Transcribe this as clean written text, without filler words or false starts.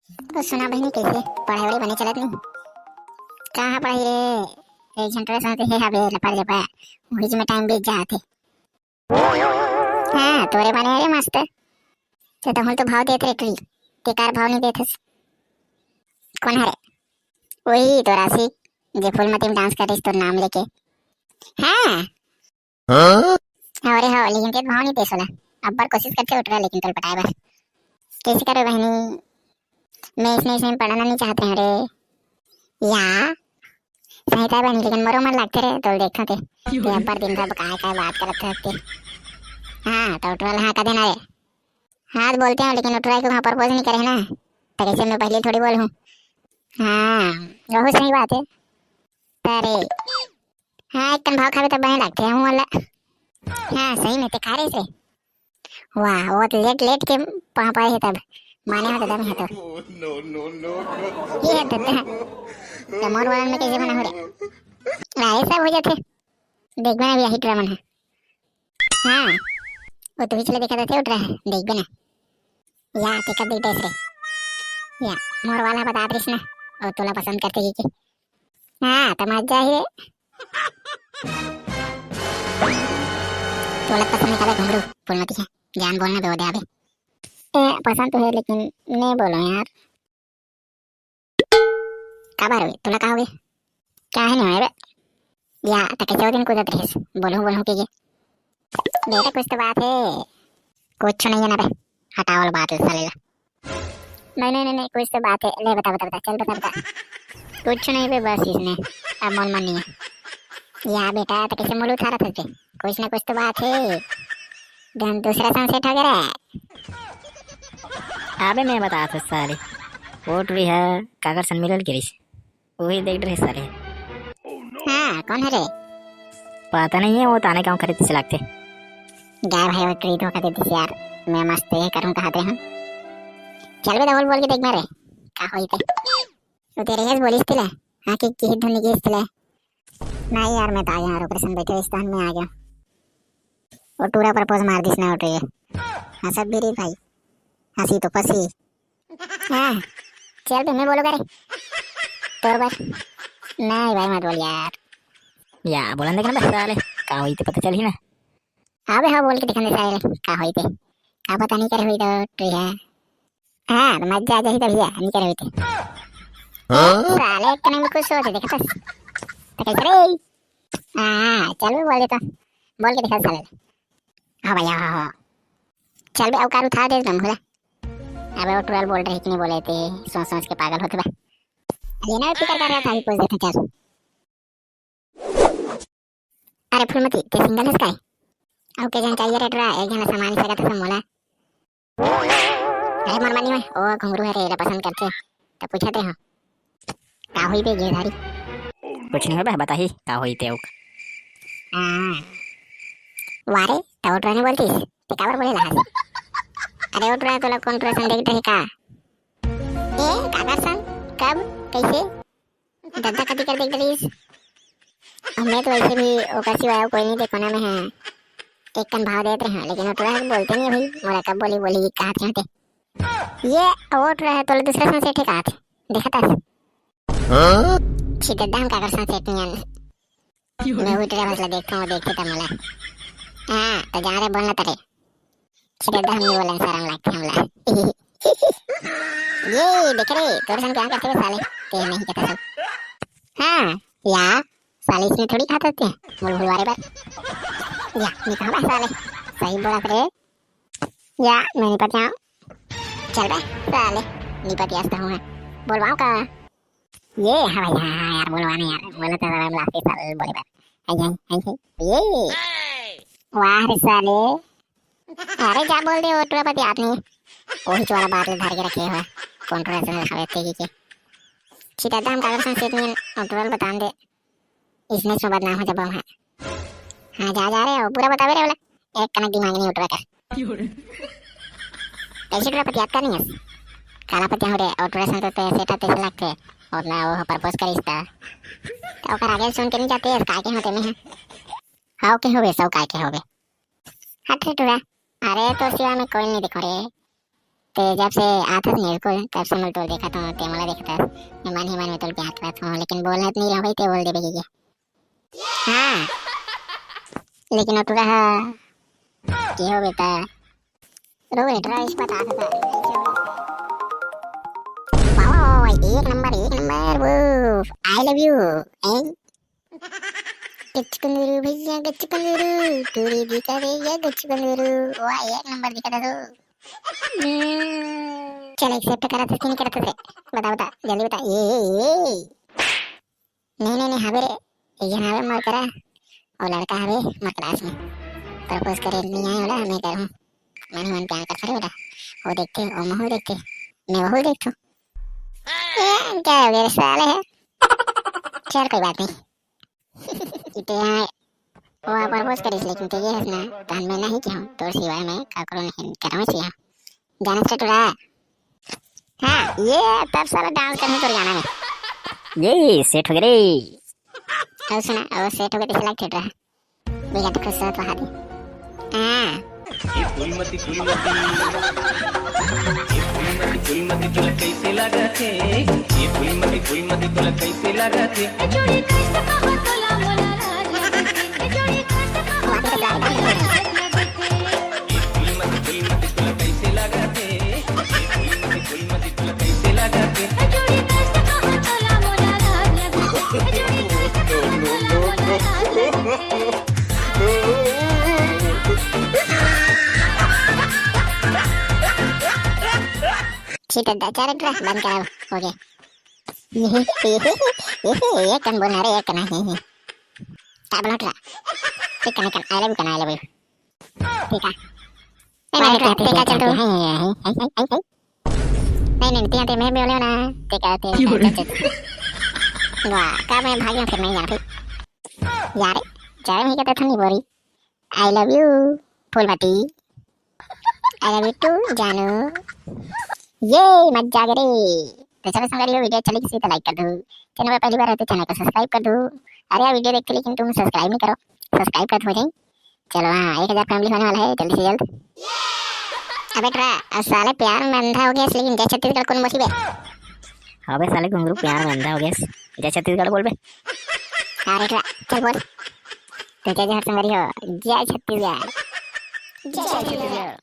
तो सुना बहनी कैसे पढ़ाई वढ़ाई बने चलत नहीं कहाँ पढ़ाई रे एक घंटे साथ है हबे लपड़ जपा बीच में टाइम बीत जाते। हाँ तोरे बने रे मस्त तो हम तो भाव देत रे ट्री ते कार भाव नहीं देथस। कौन है रे? वही तो राशि जे फूलमती में डांस करे तो नाम लेके। हाँ अरे हाँ लेकिन ते भाव नहीं दे सोला अब बार कोशिश करते उठ रहा लेकिन तोल पटाए बस कैसे करो बहनी। मैं इसमें पढ़ना नहीं चाहते हैं रे या सही था बहनी लेकिन मरो मर लगते रहे तो देखा थे ते अब बार दिन भर काय बात करते रहते। हाँ तो उठवाल हाँ का देना रे हाथ बोलते हैं लेकिन उठवाल को वहाँ प्रपोज नहीं करे ना तो कैसे मैं पहले थोड़ी बोल हूँ। हाँ बहुत सही बात है। अरे हाँ एक भाव खावे तब बने लगते हैं वाला। हाँ सही में ते खा रहे से वाह वो तो लेट लेट के पाए है तब माने हो दम है तो ये है दद्दा कमर वाला में कैसे बना हो रे ऐसा हो जाते देख बना भी यही ड्रामा है। हाँ वो तो पिछले देखा था उठ रहा है देख बना या ते कर देते रे या मोर वाला बता दे ना और तोला पसंद करते की हाँ तो मजा ही तोला पसंद करा घुंगरू फूलमती है जान बोलना दो दे आबे पसंद तो है लेकिन नहीं बोलो यार कब आ तुला कहा होगे क्या है नहीं या तो कैसे दिन कुछ रहे बोलूं के बेटा कुछ तो बात है कुछ नहीं है ना बे हटाओ वाला बात साले नहीं कुछ तो बात है ले बता चल बता कुछ नहीं बे बस इसने अब मन नहीं है या बेटा तो कैसे मुलू थारा थे कुछ ना कुछ तो बात है गन दूसरा सनसेट हो गया। अबे मैं बता था साले वोट भी है कागर सन मिलल गिरीश वही देख रहे साले। हाँ कौन है रे? पता नहीं है वो ताने गाँव खरीद से लगते गाय भाई और ट्री धोखा देती यार मैं मस्त है करूँ कहते हैं चल बे बोल के देख मारे का होई थे तो तेरे यस बोलिस तिला हाँ की धुनी की तिला नहीं यार मैं तो आया यार ऑपरेशन बैठे स्थान में आ गया और पूरा प्रपोज मार दिस ना उठ रही है हंसत भी रे भाई हंसी तो पसी। हाँ चल बे मैं बोलो करे तोर बार नहीं भाई मत बोल यार या बोला देखना बस साले का होई थे पता चली ना अबे हाँ बोल के दिखाने साले का होई थे का पता नहीं करे हुई तो ट्री है। हाँ तो मजा आ जाही तभी नहीं करे हुई थे साले कने में कुछ सोच देखा तो कैसे रे। हाँ चल बे बोल के दिखा साले। हाँ भैया हाँ चल बे अवकार उठा दे एकदम भोला अबे वो ट्वेल्व बोल रहे कि नहीं बोले थे सोच के पागल होते बे ये ना फिकर कर रहा था कुछ देखा चल। अरे फूलमती ते सिंगल है काय अब के जन चाहिए रेट रहा एक जन सामान से तो मोला अरे मरमानी में ओ घुंगरू है रे पसंद करते तो पूछते हो का होई बे घेधारी कुछ नहीं हो बे बता ही का होई थे हां वारे तो उठने बोलती ते काबर बोले रहा अरे उठ रहा तो लोग कौन प्रश्न देख रहे का ए काकर सन कब कैसे दद्दा कभी कर देख रही हमें तो ऐसे भी ओकासी वाया कोई नहीं देखो ना में है एक कन भाव देते हैं लेकिन उठ रहा बोलते नहीं भाई मोरा कब बोली कहा चाहते ये उठ रहा है तो दूसरा सन सेठ का देखा था सीधे दाम काकर सन सेठ नहीं मैं उठ रहा मसला देखता हूँ देखते था मला हाँ तो जा रहे बोलना तरे सीधे दाम नहीं बोलेंगे सारा लगते हमला ये देख रहे तोरे सन क्या करते साले ते नहीं कहता सब। हाँ या साले इसमें थोड़ी खाता थे बोल वारे बात या मैं कहाँ बस साले सही बोला रे या मैं नहीं पता चल बे साले नहीं पता यार हूँ बोलवाऊँ का ये हाँ भाई हाँ यार बोलवाने यार बोला था मैं लास्ट साल बोले बात ये वाह रे साले अरे क्या बोल रहे हो टूरा पति आपने वही वाला बात धर के रखे हुआ कॉन्ट्रोवर्सी में खावे थे कि सीधा दाम कागर सन सेट में ऑटोरल बता दे इसमें से बदनाम हो जब हम हाँ जा रहे हो पूरा बतावे रे वाला एक कनक दिमाग नहीं उठ रहा कर कैसे टूरा पति याद करनी है काला पति हो रे ऑटोरेशन तो सेटअप पैसे लगते और ना वो प्रपोज करिस्ता तो ओकर आगे सुन के नहीं जाते का के होते में हाउ के होवे सब का के होवे हट रे टूरा अरे तो सिवा में कोई नहीं दिखो रे ते जब से आता था मेरे को तब से मैं तो देखा था ते मला देखता मैं मन ही मन में तो प्यार करता हूँ लेकिन बोलना नहीं रहा भाई ते बोल दे बेगी हाँ लेकिन अब तो रहा क्या हो बेटा रो बेटा इस बात आता था वाह एक नंबर वो आई लव यू गच्चकंदरू भैया गच्चकंदरू तूरी दिखा दे या गच्चकंदरू वाह एक नंबर दिखा दो चल एक्सेप्ट करा था कि नहीं करते थे बता जल्दी बता ये नहीं हाँ बेरे ये हाँ मर करा और लड़का है मर क्लास में प्रपोज करे नहीं आया बोला मैं कर हूँ मैंने मन प्यार कर रहे बोला वो देखते और महू देखते मैं वही देखता हूँ क्या हो गया साले है चल कोई बात नहीं इतने यहाँ वो प्रपोज करी लेकिन तो ये है ना तो मैं नहीं क्या हूँ तो सिवाय मैं काकरो नहीं कराऊँ इसलिए गाना स्टार्ट हो रहा है हाँ ये तब साला डांस करने तो गाना में ये सेट हो गया रे अब सुना अब सेट हो गया तो सिलेक्ट हो रहा है बिगा तो खुश तो हाथी हाँ ये फूलमती तुला कैसे लगा थे ये फूलमती तुला कैसे लगा थे जोड़ी कैसे कहो तोला मोला राज जोड़ी कैसे कहो तोला मोला राज ये फूलमती तुला कैसे लगा थे ये फूलमती तुला कैसे लगा थे जोड़ी कैसे कहो तोला मोला राज जोड़ी कैसे कहो तोला मोला राज ठीक है चार ड्रेस बंद करा हो गया ये कन बोल रहा है एक नहीं क्या बोल रहा ठीक है आई लव यू ठीक है नहीं ठीक है चल तू नहीं ते मैं बोले ना ठीक है वाह का मैं भाग गया फिर नहीं यार यार चाहे मैं कहता था नहीं बोरी I love you Phoolmati I love you too जानू ये मजा करे तो चलो संगरी वीडियो चली किसी तो लाइक कर दो चैनल पर पहली बार आते चैनल को सब्सक्राइब कर दो अरे यार वीडियो देखते लेकिन तुम सब्सक्राइब नहीं करो सब्सक्राइब कर हो जाए चलो हाँ 1000 फैमिली होने वाला है जल्दी से जल्द अबे ट्रा अब साले प्यार में अंधा हो गया लेकिन जय छत्तीसगढ़ कौन बोली बे अबे साले घुंगरू प्यार में अंधा हो गया जय छत्तीसगढ़ बोल बे अरे ट्रा चल बोल तो जय हर संगरी हो जय छत्तीसगढ़ जय छत्तीसगढ़